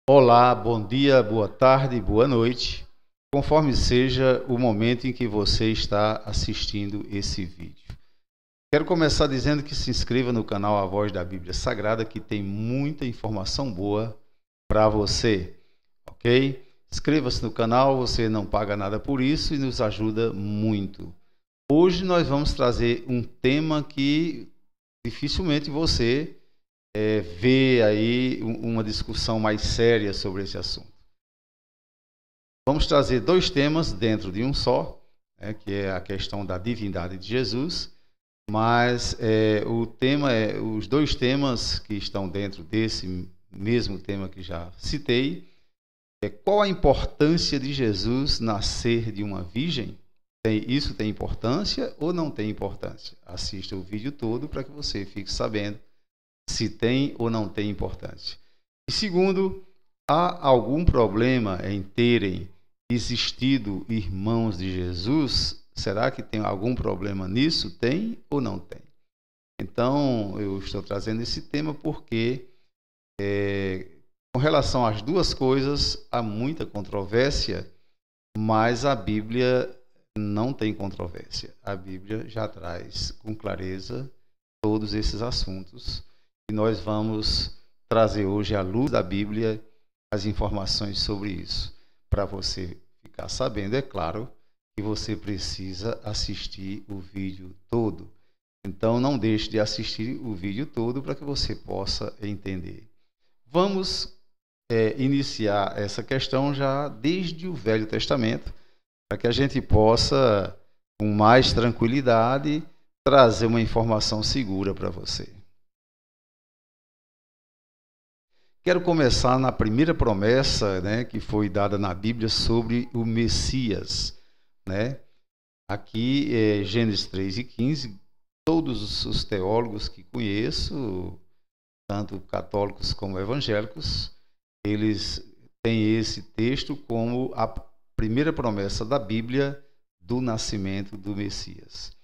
Olá, bom dia, boa tarde, boa noite, conforme seja o momento em que você está assistindo esse vídeo. Quero começar dizendo que se inscreva no canal A Voz da Bíblia Sagrada, que tem muita informação boa para você, ok? Inscreva-se no canal, você não paga nada por isso e nos ajuda muito. Hoje nós vamos trazer um tema que dificilmente você vê aí uma discussão mais séria sobre esse assunto. Vamos trazer dois temas dentro de um só, que é a questão da divindade de Jesus, mas os dois temas que estão dentro desse mesmo tema que já citei, qual a importância de Jesus nascer de uma virgem? Isso tem importância ou não tem importância? Assista o vídeo todo para que você fique sabendo se tem ou não tem importância. E segundo, há algum problema em terem existido irmãos de Jesus? Será que tem algum problema nisso? Tem ou não tem? Então, eu estou trazendo esse tema porque, com relação às duas coisas, há muita controvérsia, mas a Bíblia não tem controvérsia. A Bíblia já traz com clareza todos esses assuntos. E nós vamos trazer hoje à luz da Bíblia as informações sobre isso. Para você ficar sabendo, é claro que você precisa assistir o vídeo todo. Então não deixe de assistir o vídeo todo para que você possa entender. Vamos iniciar essa questão já desde o Velho Testamento, para que a gente possa, com mais tranquilidade, trazer uma informação segura para você. Quero começar na primeira promessa, que foi dada na Bíblia sobre o Messias. Aqui, Gênesis 3:15, todos os teólogos que conheço, tanto católicos como evangélicos, eles têm esse texto como a primeira promessa da Bíblia do nascimento do Messias.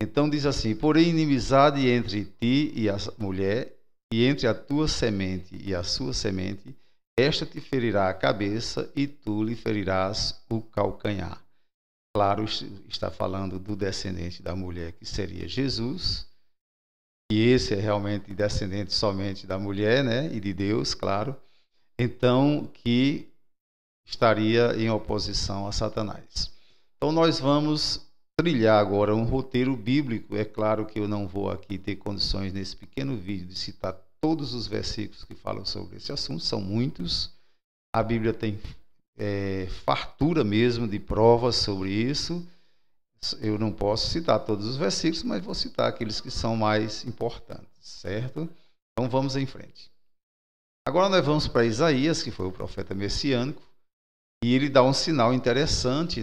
Então diz assim: porém, inimizade entre ti e a mulher, e entre a tua semente e a sua semente, esta te ferirá a cabeça e tu lhe ferirás o calcanhar. Claro, está falando do descendente da mulher, que seria Jesus, e esse é realmente descendente somente da mulher, e de Deus, claro. Então, que estaria em oposição a Satanás. Então, nós vamos trilhar agora um roteiro bíblico. É claro que eu não vou aqui ter condições nesse pequeno vídeo de citar todos os versículos que falam sobre esse assunto, são muitos. A Bíblia tem fartura mesmo de provas sobre isso. Eu não posso citar todos os versículos, mas vou citar aqueles que são mais importantes, certo? Então vamos em frente. Agora nós vamos para Isaías, que foi o profeta messiânico, e ele dá um sinal interessante,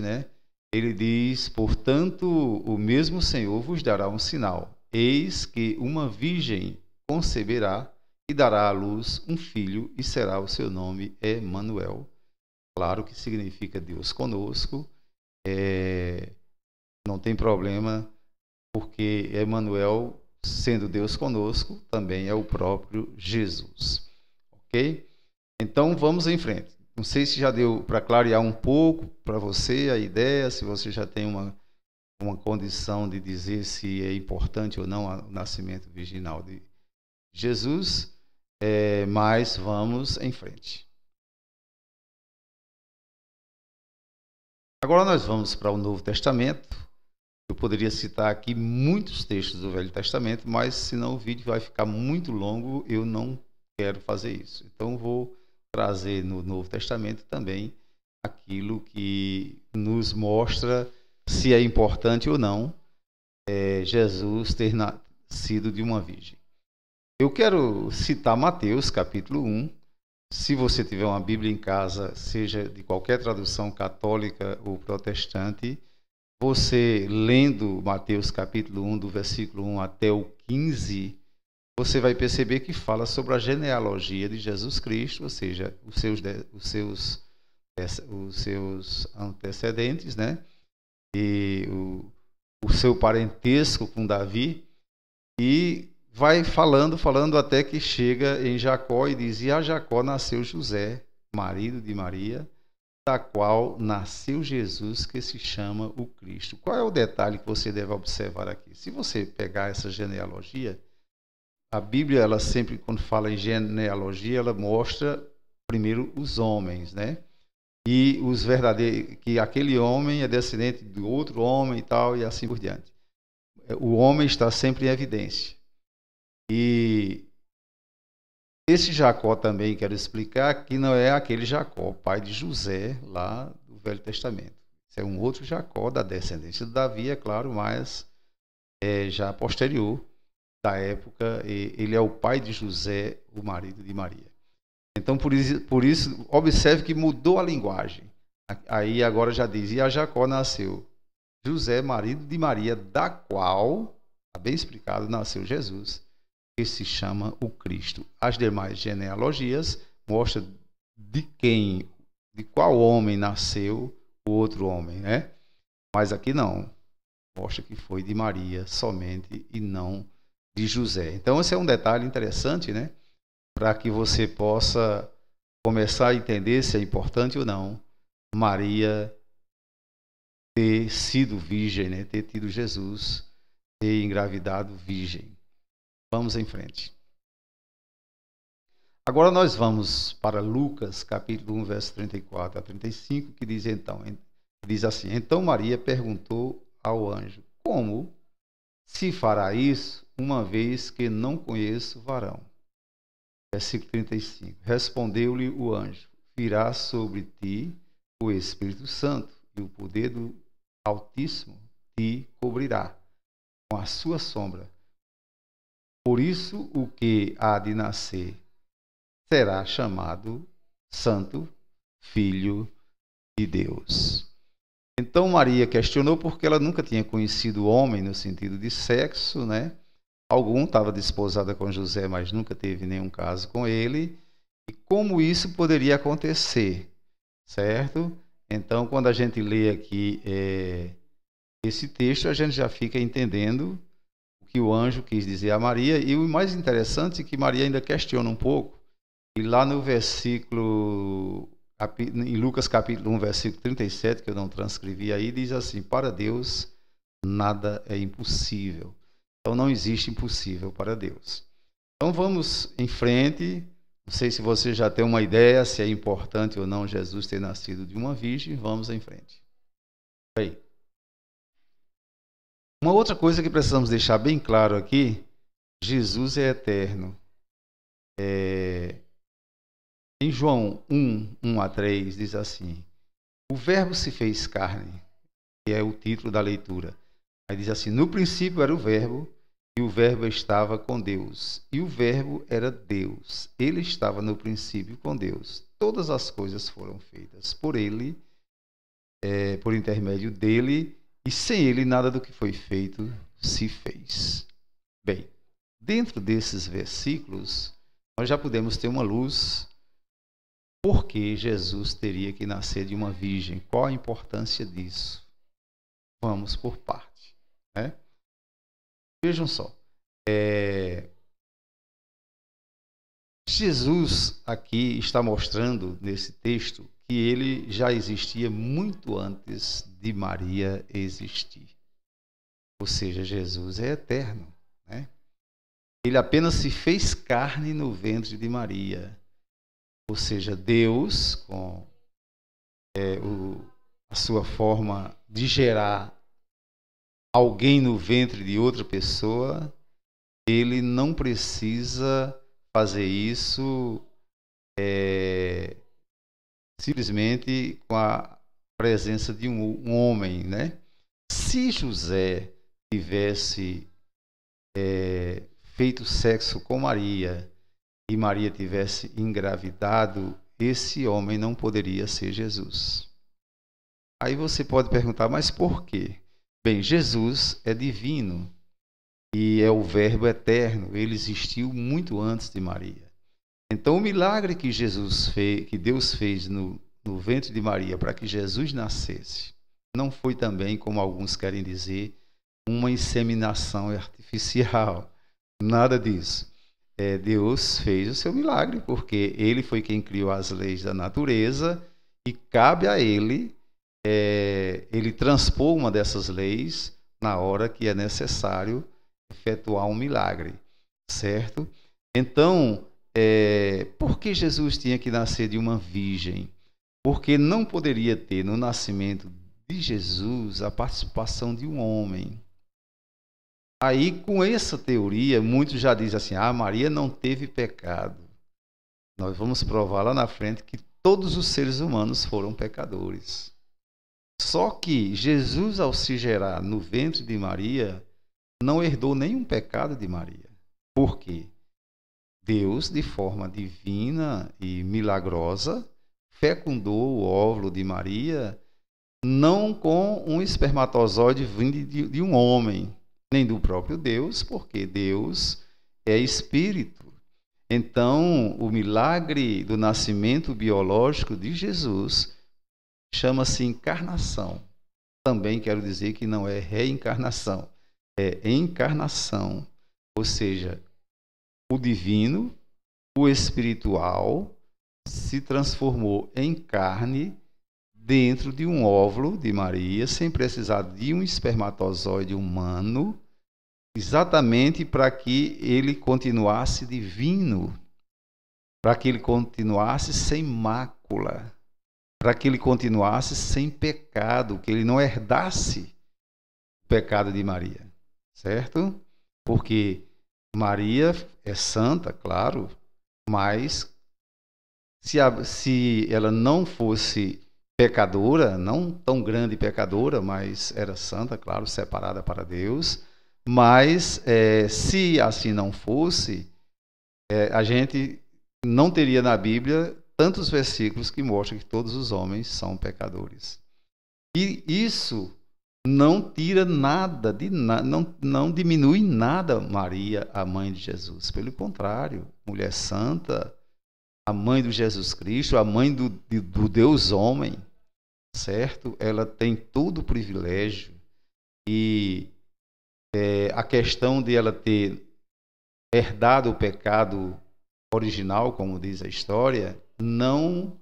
Ele diz: portanto, o mesmo Senhor vos dará um sinal. Eis que uma virgem conceberá e dará à luz um filho, e será o seu nome Emanuel. Claro que significa Deus conosco. Não tem problema, porque Emanuel, sendo Deus conosco, também é o próprio Jesus. Ok? Então, vamos em frente. Não sei se já deu para clarear um pouco para você a ideia, se você já tem uma condição de dizer se é importante ou não o nascimento virginal de Jesus, mas vamos em frente. Agora nós vamos para o Novo Testamento. Eu poderia citar aqui muitos textos do Velho Testamento, mas senão o vídeo vai ficar muito longo, eu não quero fazer isso. Então vou trazer no Novo Testamento também aquilo que nos mostra se é importante ou não Jesus ter nascido de uma virgem. Eu quero citar Mateus, capítulo 1. Se você tiver uma Bíblia em casa, seja de qualquer tradução católica ou protestante, você lendo Mateus, capítulo 1, do versículo 1 até o 15, você vai perceber que fala sobre a genealogia de Jesus Cristo, ou seja, os seus antecedentes, e o seu parentesco com Davi, e vai falando até que chega em Jacó e diz: e a Jacó nasceu José, marido de Maria, da qual nasceu Jesus, que se chama o Cristo. Qual é o detalhe que você deve observar aqui? Se você pegar essa genealogia, a Bíblia, ela sempre, quando fala em genealogia, ela mostra primeiro os homens, né? E os verdadeiros, que aquele homem é descendente do outro homem e tal, e assim por diante. O homem está sempre em evidência. E esse Jacó também, quero explicar, que não é aquele Jacó, pai de José, lá do Velho Testamento. Esse é um outro Jacó da descendência de Davi, é claro, mas já posterior da época. Ele é o pai de José, o marido de Maria. Então, por isso, observe que mudou a linguagem. Aí agora já diz, e a Jacó nasceu José, marido de Maria, da qual, está bem explicado, nasceu Jesus, que se chama o Cristo. As demais genealogias mostram de qual homem nasceu o outro homem, né? Mas aqui não. Mostra que foi de Maria somente e não de José. Então, esse é um detalhe interessante, né? Para que você possa começar a entender se é importante ou não Maria ter sido virgem, né? Ter tido Jesus, ter engravidado virgem. Vamos em frente. Agora nós vamos para Lucas, capítulo 1, verso 34 a 35, que diz assim: Então Maria perguntou ao anjo: Como se fará isso, uma vez que não conheço varão? Versículo 35. Respondeu-lhe o anjo: Virá sobre ti o Espírito Santo, e o poder do Altíssimo te cobrirá com a sua sombra. Por isso, o que há de nascer será chamado Santo Filho de Deus. Então Maria questionou porque ela nunca tinha conhecido o homem no sentido de sexo, né? Algum estava desposada com José, mas nunca teve nenhum caso com ele. E como isso poderia acontecer, certo? Então, quando a gente lê aqui esse texto, a gente já fica entendendo o que o anjo quis dizer a Maria. E o mais interessante é que Maria ainda questiona um pouco. E lá no versículo, em Lucas capítulo 1, versículo 37, que eu não transcrevi aí, diz assim: Para Deus nada é impossível. Então não existe impossível para Deus. Então vamos em frente. Não sei se você já tem uma ideia se é importante ou não Jesus ter nascido de uma virgem. Vamos em frente. Bem, uma outra coisa que precisamos deixar bem claro aqui: Jesus é eterno. Em João 1, 1 a 3, diz assim: O verbo se fez carne, que é o título da leitura. Aí diz assim: No princípio era o verbo, e o verbo estava com Deus, e o verbo era Deus. Ele estava no princípio com Deus. Todas as coisas foram feitas por ele, por intermédio dele, e sem ele nada do que foi feito se fez. Bem, dentro desses versículos, nós já podemos ter uma luz. Por que Jesus teria que nascer de uma virgem? Qual a importância disso? Vamos por parte, né? Vejam só. Jesus aqui está mostrando nesse texto que ele já existia muito antes de Maria existir. Ou seja, Jesus é eterno, né? Ele apenas se fez carne no ventre de Maria. Ou seja, Deus, com a sua forma de gerar alguém no ventre de outra pessoa, ele não precisa fazer isso simplesmente com a presença de um homem, né? Se José tivesse feito sexo com Maria e Maria tivesse engravidado, esse homem não poderia ser Jesus. Aí você pode perguntar, mas por quê? Bem, Jesus é divino e é o Verbo eterno. Ele existiu muito antes de Maria. Então, o milagre que Deus fez no ventre de Maria para que Jesus nascesse, não foi também, como alguns querem dizer, uma inseminação artificial. Nada disso. Deus fez o seu milagre, porque ele foi quem criou as leis da natureza e cabe a ele, ele transpor uma dessas leis na hora que é necessário efetuar um milagre, certo? Então, por que Jesus tinha que nascer de uma virgem? Porque não poderia ter no nascimento de Jesus a participação de um homem. Aí, com essa teoria, muitos já dizem assim: Maria não teve pecado. Nós vamos provar lá na frente que todos os seres humanos foram pecadores. Só que Jesus, ao se gerar no ventre de Maria, não herdou nenhum pecado de Maria. Por quê? Deus, de forma divina e milagrosa, fecundou o óvulo de Maria, não com um espermatozoide vindo de um homem, nem do próprio Deus, porque Deus é espírito. Então, o milagre do nascimento biológico de Jesus chama-se encarnação. Também quero dizer que não é reencarnação, é encarnação. Ou seja, o divino, o espiritual, se transformou em carne dentro de um óvulo de Maria, sem precisar de um espermatozoide humano, exatamente para que ele continuasse divino, para que ele continuasse sem mácula, para que ele continuasse sem pecado, que ele não herdasse o pecado de Maria, certo? Porque Maria é santa, claro, mas se ela não fosse pecadora, não tão grande pecadora, mas era santa, claro, separada para Deus, mas se assim não fosse, a gente não teria na Bíblia tantos versículos que mostram que todos os homens são pecadores. E isso não tira nada, não diminui nada Maria, a mãe de Jesus. Pelo contrário, mulher santa, a mãe do Jesus Cristo, a mãe do Deus homem, certo? Ela tem todo o privilégio e a questão de ela ter herdado o pecado original, como diz a história, não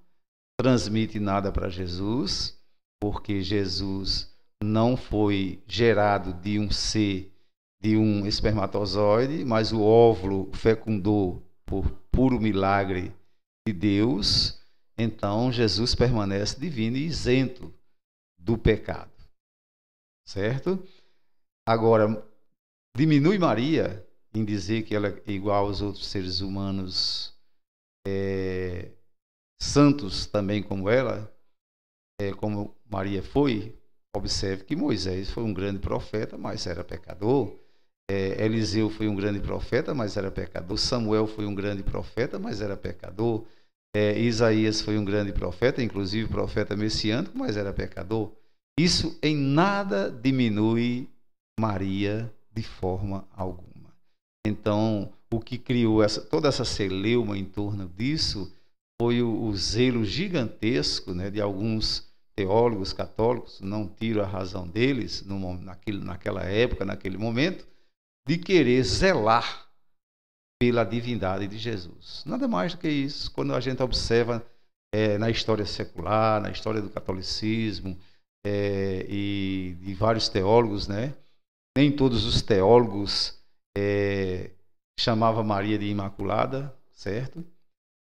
transmite nada para Jesus, porque Jesus não foi gerado de um ser, de um espermatozoide, mas o óvulo fecundou por puro milagre de Deus. Então Jesus permanece divino e isento do pecado, certo? Agora, diminui Maria em dizer que ela é igual aos outros seres humanos santos também como ela, como Maria foi. Observe que Moisés foi um grande profeta, mas era pecador. Eliseu foi um grande profeta, mas era pecador. Samuel foi um grande profeta, mas era pecador. Isaías foi um grande profeta, inclusive profeta messiânico, mas era pecador. Isso em nada diminui Maria de forma alguma. Então, o que criou toda essa celeuma em torno disso foi o zelo gigantesco, né, de alguns teólogos católicos, não tiro a razão deles, naquela época, naquele momento, de querer zelar pela divindade de Jesus. Nada mais do que isso. Quando a gente observa na história secular, na história do catolicismo e de vários teólogos, né? Nem todos os teólogos chamavam Maria de Imaculada, certo?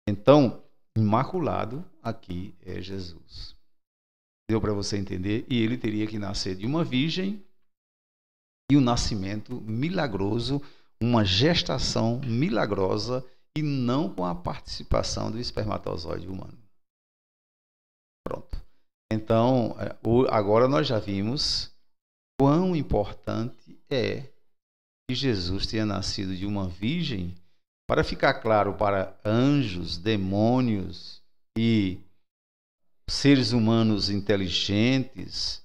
Então, Imaculado aqui é Jesus. Deu para você entender? E ele teria que nascer de uma virgem e um nascimento milagroso, uma gestação milagrosa e não com a participação do espermatozoide humano. Pronto. Então, agora nós já vimos quão importante é que Jesus tenha nascido de uma virgem, para ficar claro para anjos, demônios e seres humanos inteligentes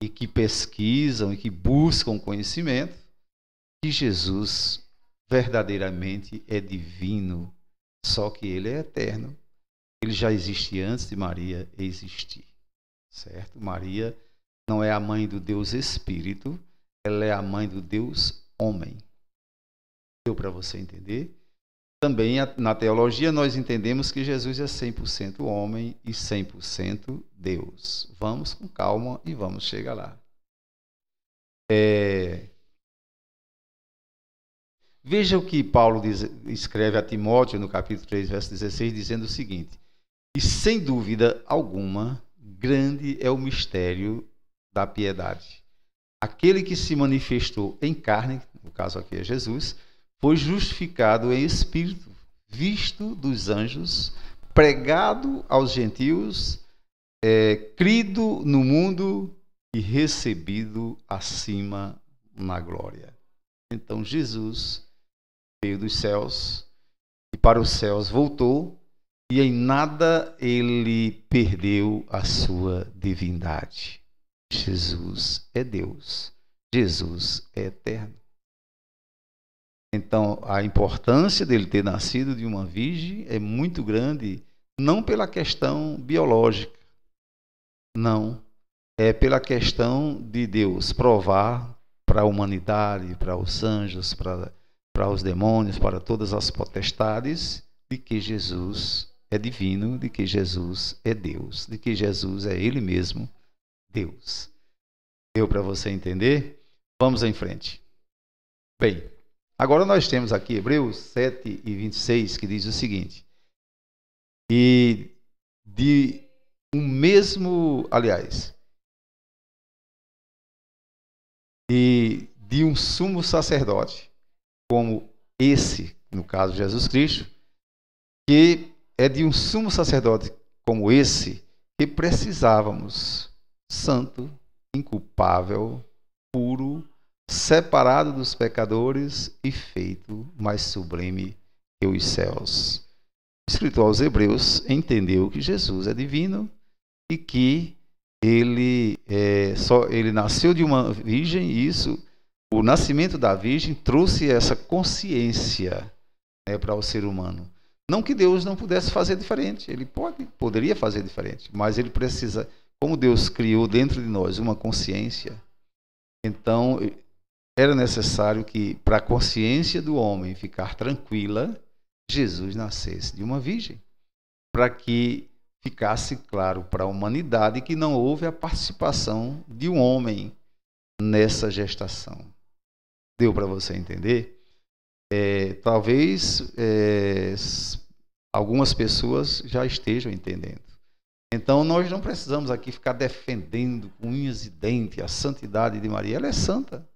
e que pesquisam e que buscam conhecimento, que Jesus verdadeiramente é divino, só que ele é eterno. Ele já existe antes de Maria existir, certo? Maria não é a mãe do Deus Espírito, ela é a mãe do Deus Homem. Deu para você entender? também na teologia nós entendemos que Jesus é 100% homem e 100% Deus. Vamos com calma e vamos chegar lá. Veja o que Paulo escreve a Timóteo no capítulo 3, verso 16, dizendo o seguinte: e sem dúvida alguma, grande é o mistério da piedade. Aquele que se manifestou em carne, no caso aqui é Jesus, foi justificado em espírito, visto dos anjos, pregado aos gentios, crido no mundo e recebido acima na glória. Então Jesus veio dos céus e para os céus voltou, e em nada ele perdeu a sua divindade. Jesus é Deus, Jesus é eterno. Então, a importância dele ter nascido de uma virgem é muito grande, não pela questão biológica, não, é pela questão de Deus provar para a humanidade, para os anjos, para os demônios, para todas as potestades, de que Jesus é divino, de que Jesus é Deus, de que Jesus é Ele mesmo, Deus. Deu para você entender? Vamos em frente. Bem, agora nós temos aqui Hebreus 7 e 26, que diz o seguinte: e de um mesmo, aliás, e de um sumo sacerdote, como esse, no caso Jesus Cristo, que é de um sumo sacerdote como esse, que precisávamos, santo, inculpável, puro, separado dos pecadores e feito mais sublime que os céus. O escritor aos Hebreus entendeu que Jesus é divino e que ele nasceu de uma virgem, e o nascimento da virgem trouxe essa consciência, para o ser humano. Não que Deus não pudesse fazer diferente, ele poderia fazer diferente, mas ele precisa, como Deus criou dentro de nós uma consciência, então era necessário que, para a consciência do homem ficar tranquila, Jesus nascesse de uma virgem, para que ficasse claro para a humanidade que não houve a participação de um homem nessa gestação. Deu para você entender? Talvez algumas pessoas já estejam entendendo. Então nós não precisamos aqui ficar defendendo com unhas e dentes a santidade de Maria. Ela é santa.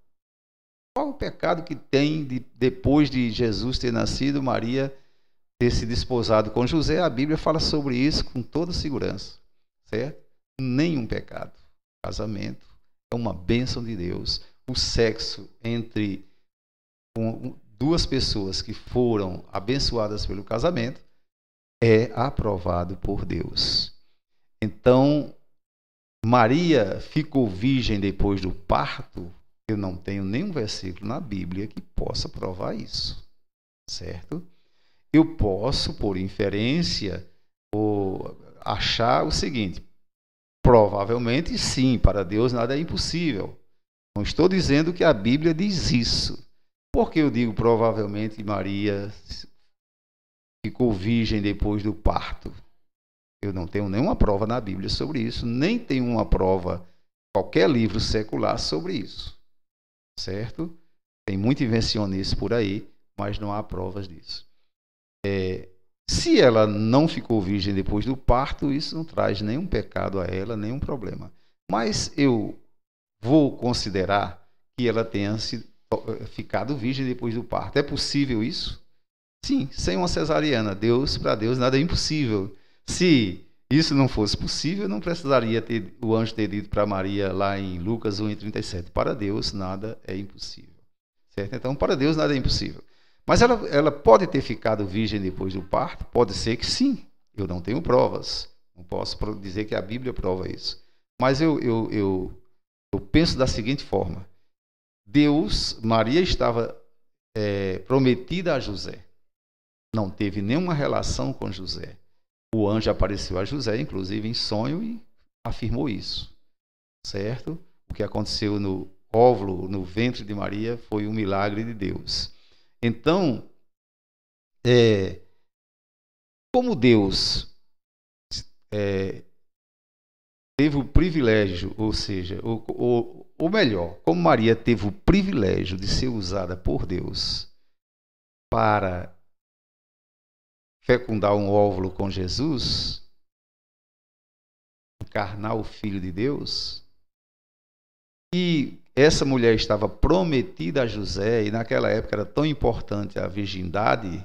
Qual o pecado que tem depois de Jesus ter nascido, Maria ter se desposado com José? A Bíblia fala sobre isso com toda segurança, certo? Nenhum pecado. O casamento é uma bênção de Deus. O sexo entre duas pessoas que foram abençoadas pelo casamento é aprovado por Deus. Então, Maria ficou virgem depois do parto. Eu não tenho nenhum versículo na Bíblia que possa provar isso, certo? Eu posso, por inferência, achar o seguinte: provavelmente sim, para Deus nada é impossível. Não estou dizendo que a Bíblia diz isso. Por que eu digo provavelmente Maria ficou virgem depois do parto? Eu não tenho nenhuma prova na Bíblia sobre isso, nem tenho uma prova, qualquer livro secular sobre isso, certo? Tem muito invencionista por aí, mas não há provas disso. Se ela não ficou virgem depois do parto, isso não traz nenhum pecado a ela, nenhum problema. Mas eu vou considerar que ela tenha ficado virgem depois do parto. É possível isso? Sim, sem uma cesariana. Para Deus nada é impossível. Se isso não fosse possível, não precisaria o anjo ter dito para Maria lá em Lucas 1:37. Para Deus nada é impossível. Certo? Então, para Deus nada é impossível. Mas ela pode ter ficado virgem depois do parto? Pode ser que sim. Eu não tenho provas. Não posso dizer que a Bíblia prova isso. Mas eu penso da seguinte forma: Maria estava prometida a José. Não teve nenhuma relação com José. O anjo apareceu a José, inclusive em sonho, e afirmou isso. Certo? O que aconteceu no óvulo, no ventre de Maria, foi um milagre de Deus. Então, como Deus teve o privilégio, ou seja, ou melhor, como Maria teve o privilégio de ser usada por Deus para fecundar um óvulo com Jesus, encarnar o Filho de Deus, e essa mulher estava prometida a José, e naquela época era tão importante a virgindade,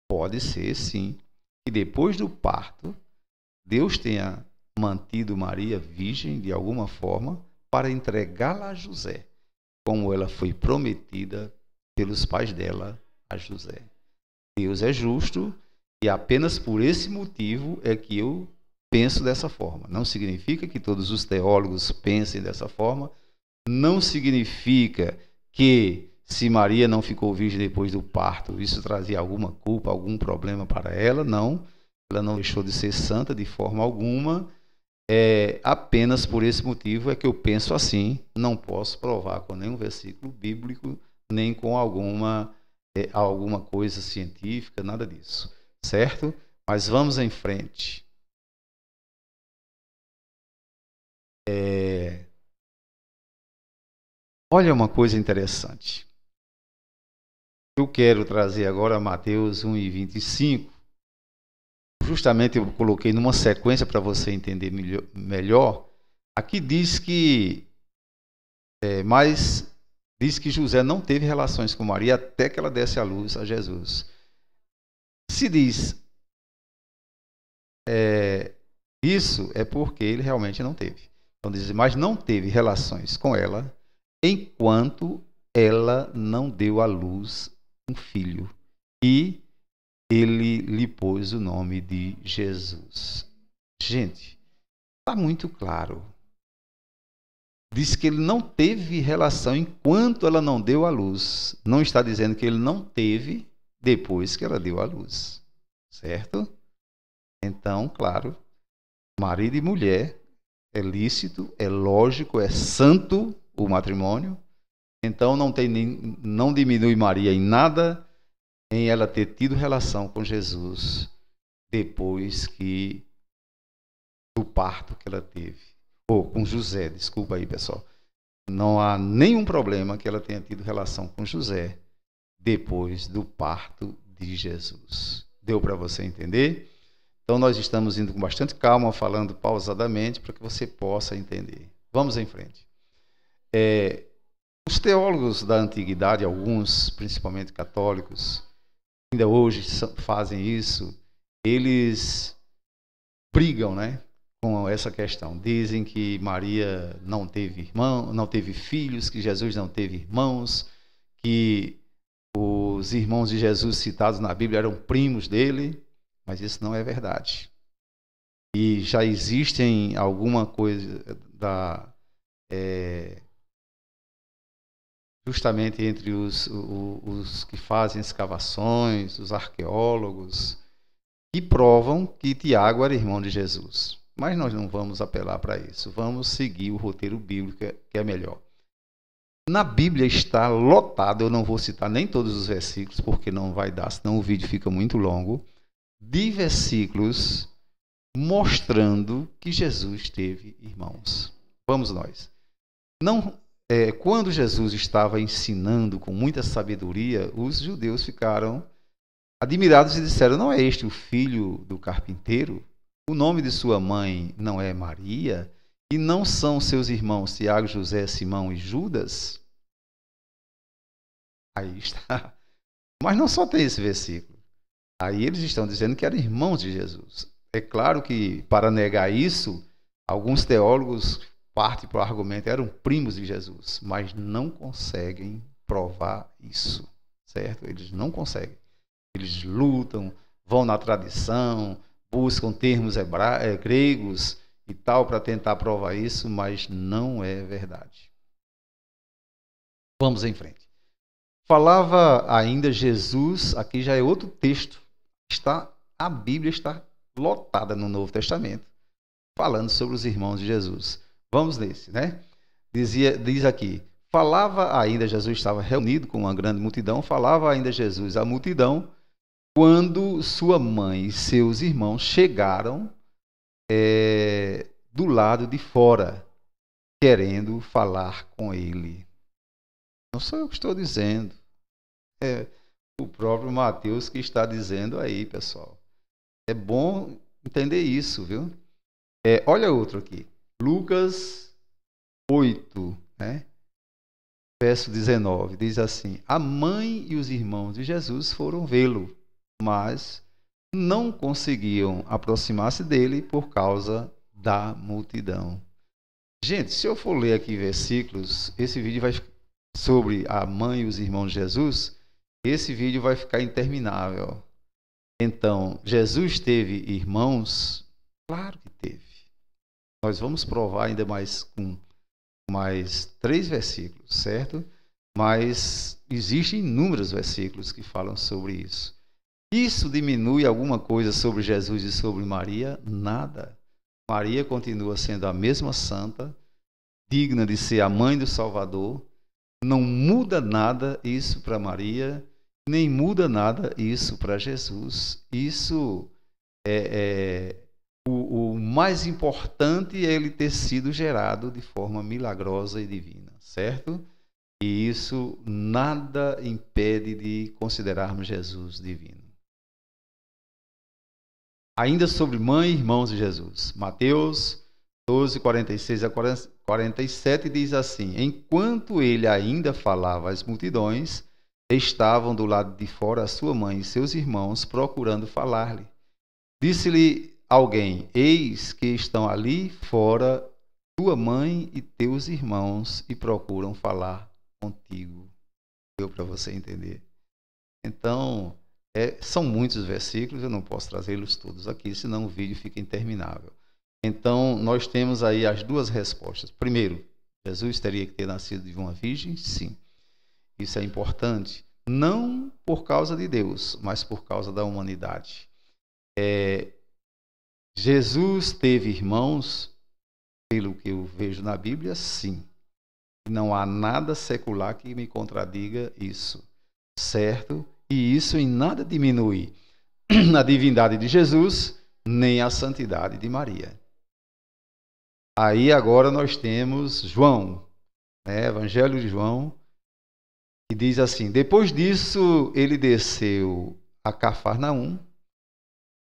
pode ser, sim, que depois do parto, Deus tenha mantido Maria virgem de alguma forma para entregá-la a José, como ela foi prometida pelos pais dela a José. Deus é justo e apenas por esse motivo é que eu penso dessa forma. Não significa que todos os teólogos pensem dessa forma, não significa que se Maria não ficou virgem depois do parto, isso trazia alguma culpa, algum problema para ela, não. Ela não deixou de ser santa de forma alguma. Apenas por esse motivo é que eu penso assim. Não posso provar com nenhum versículo bíblico, nem com alguma coisa científica, nada disso. Certo? Mas vamos em frente. Olha uma coisa interessante. Eu quero trazer agora Mateus 1:25. Justamente eu coloquei numa sequência para você entender melhor. Aqui diz que diz que José não teve relações com Maria até que ela desse à luz a Jesus. Se diz isso, é porque ele realmente não teve. Então diz, mas não teve relações com ela enquanto ela não deu à luz um filho. E ele lhe pôs o nome de Jesus. Gente, está muito claro. Diz que ele não teve relação enquanto ela não deu à luz. Não está dizendo que ele não teve depois que ela deu à luz. Certo? Então, claro, marido e mulher, é lícito, é lógico, é santo o matrimônio. Então não diminui Maria em nada em ela ter tido relação com Jesus depois do parto que ela teve. Ou com José, desculpa aí, pessoal. Não há nenhum problema que ela tenha tido relação com José depois do parto de Jesus. Deu para você entender? Então nós estamos indo com bastante calma, falando pausadamente para que você possa entender. Vamos em frente. Os teólogos da antiguidade, alguns, principalmente católicos, ainda hoje fazem isso, eles brigam, né, com essa questão. Dizem que Maria não teve irmão, não teve filhos, que Jesus não teve irmãos, que os irmãos de Jesus citados na Bíblia eram primos dele, mas isso não é verdade. E já existem alguma coisa justamente entre os que fazem escavações, os arqueólogos, que provam que Tiago era irmão de Jesus. Mas nós não vamos apelar para isso. Vamos seguir o roteiro bíblico, que é melhor. Na Bíblia está lotado, eu não vou citar nem todos os versículos, porque não vai dar, senão o vídeo fica muito longo, de versículos mostrando que Jesus teve irmãos. Vamos nós. Quando Jesus estava ensinando com muita sabedoria, os judeus ficaram admirados e disseram, não é este o filho do carpinteiro? O nome de sua mãe não é Maria? E não são seus irmãos Tiago, José, Simão e Judas? Aí está. Mas não só tem esse versículo. Aí eles estão dizendo que eram irmãos de Jesus. É claro que, para negar isso, alguns teólogos partem para o argumento, eram primos de Jesus, mas não conseguem provar isso, certo? Eles não conseguem. Eles lutam, vão na tradição, buscam termos gregos e tal para tentar provar isso, mas não é verdade. Vamos em frente. Falava ainda Jesus, aqui já é outro texto. A Bíblia está lotada no Novo Testamento, falando sobre os irmãos de Jesus. Vamos nesse, né? Diz aqui, falava ainda, Jesus estava reunido com uma grande multidão, falava ainda Jesus à multidão quando sua mãe e seus irmãos chegaram do lado de fora, querendo falar com ele. Não sou eu que estou dizendo. É o próprio Mateus que está dizendo aí, pessoal. É bom entender isso, viu? Olha outro aqui. Lucas 8, né? Verso 19, diz assim: a mãe e os irmãos de Jesus foram vê-lo, mas não conseguiam aproximar-se dele por causa da multidão. Gente, se eu for ler aqui versículos, esse vídeo vai sobre a mãe e os irmãos de Jesus, esse vídeo vai ficar interminável. Então, Jesus teve irmãos? Claro que teve. Nós vamos provar ainda mais com mais 3 versículos, certo? Mas existem inúmeros versículos que falam sobre isso. Isso diminui alguma coisa sobre Jesus e sobre Maria? Nada. Maria continua sendo a mesma santa, digna de ser a mãe do Salvador. Não muda nada isso para Maria, nem muda nada isso para Jesus. Isso o mais importante é ele ter sido gerado de forma milagrosa e divina, certo? E isso nada impede de considerarmos Jesus divino. Ainda sobre mãe e irmãos de Jesus. Mateus 12, 46 a 47 diz assim: enquanto ele ainda falava às multidões, estavam do lado de fora a sua mãe e seus irmãos procurando falar-lhe. Disse-lhe alguém: eis que estão ali fora tua mãe e teus irmãos e procuram falar contigo. Deu para você entender? Então, são muitos versículos, eu não posso trazê-los todos aqui, senão o vídeo fica interminável. Então, nós temos aí as 2 respostas. Primeiro, Jesus teria que ter nascido de uma virgem? Sim. Isso é importante. Não por causa de Deus, mas por causa da humanidade. Jesus teve irmãos, pelo que eu vejo na Bíblia, sim. Não há nada secular que me contradiga isso, certo? E isso em nada diminui a divindade de Jesus, nem a santidade de Maria. Aí agora nós temos João, né? Evangelho de João, que diz assim: depois disso ele desceu a Cafarnaum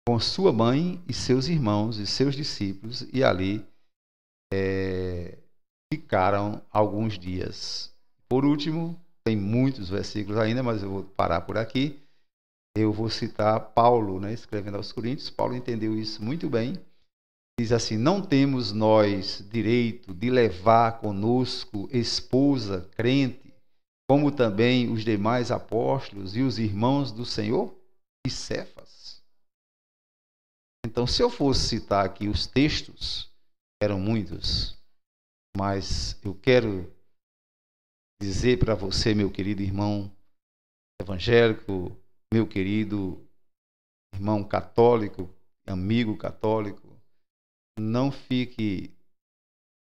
com sua mãe e seus irmãos e seus discípulos, e ali ficaram alguns dias. Por último, tem muitos versículos ainda, mas eu vou parar por aqui. Eu vou citar Paulo, né, escrevendo aos Coríntios. Paulo entendeu isso muito bem. Diz assim: não temos nós direito de levar conosco esposa crente, como também os demais apóstolos e os irmãos do Senhor? E Cefas. Então, se eu fosse citar aqui os textos, eram muitos, mas eu quero dizer para você, meu querido irmão evangélico, meu querido irmão católico, amigo católico, não fique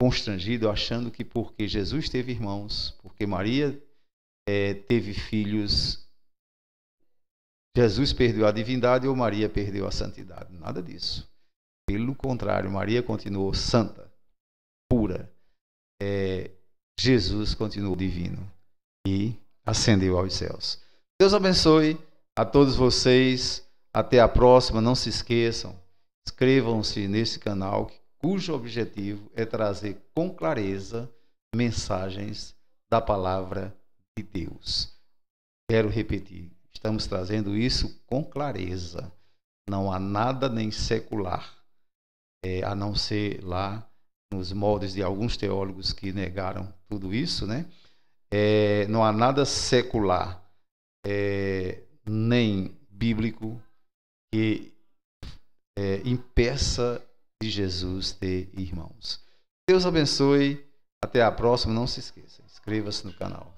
constrangido achando que porque Jesus teve irmãos, porque Maria teve filhos, Jesus perdeu a divindade ou Maria perdeu a santidade. Nada disso. Pelo contrário, Maria continuou santa, pura. Jesus continuou divino e ascendeu aos céus. Deus abençoe a todos vocês. Até a próxima. Não se esqueçam, inscrevam-se nesse canal, cujo objetivo é trazer com clareza mensagens da palavra de Deus. Quero repetir, estamos trazendo isso com clareza. Não há nada nem secular, a não ser lá nos moldes de alguns teólogos que negaram tudo isso, né? Não há nada secular, nem bíblico, que impeça de Jesus ter irmãos. Deus abençoe. Até a próxima. Não se esqueça, inscreva-se no canal.